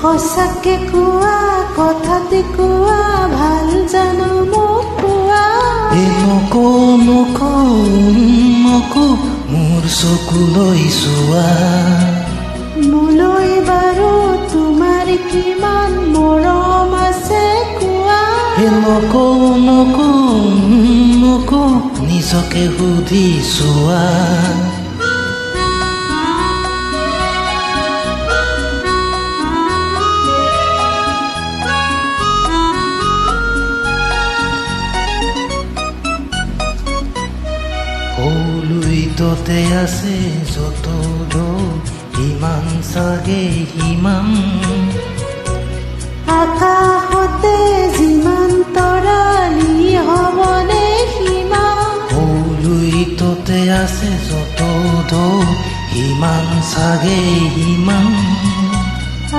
সঁচাকে কোৱা কথাতে কোৱা ভাল জানো মোক কোৱা নকৌ নকৌ নকৌ মোৰ চকুলৈ চোৱা মোলৈ বাৰু তোমাৰ কিমান মৰম আছে কোৱা নকৌ নকৌ নকৌ নিজকে সুধি চোৱা লুইততে আছে যত ইমান চাগে সিমান আকাশতে যিমান তৰালি হ'বনে সিমান লুইততে আছে যত সিমান চাগে সিমান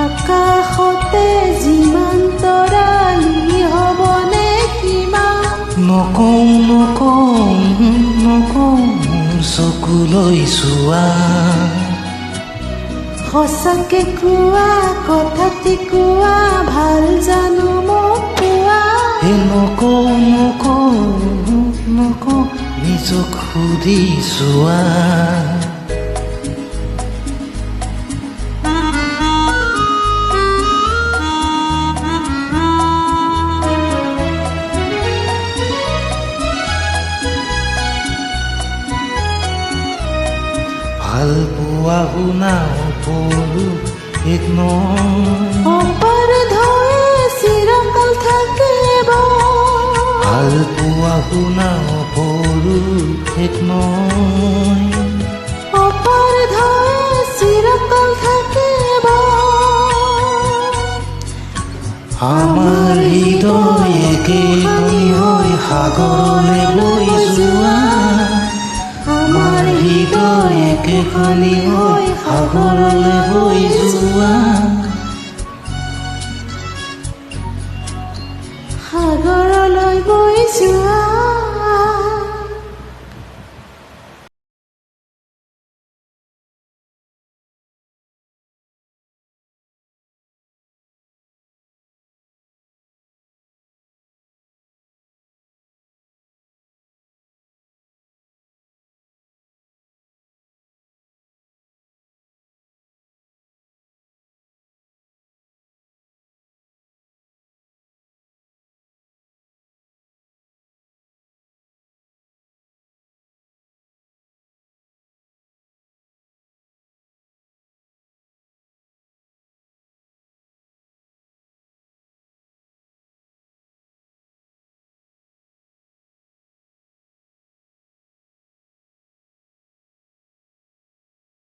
আকাশতে যিমান তৰালি হ'বনে সিমান নকৌ নকৌ নকৌ চকুলৈ চোৱা সঁচাকে কোৱা কথাতে কোৱা ভাল জানো মোক কোৱা নকৌ নকৌ নকৌ নিজক সুধি চোৱা ভাল পোৱা শুনা পৰু এক অপৰাধই চিৰকাল থাকিব ভাল পোৱা শুনা পৰু এক অপৰাধই চিৰকাল থাকিব আমাৰ হৃদয় একেখনি হৈ সাগৰলৈ লৈ যোৱা আমাৰ হৃদয় একেখনি হৈ সাগৰলৈ হৈ যোৱা সাগৰলৈ গৈ যোৱা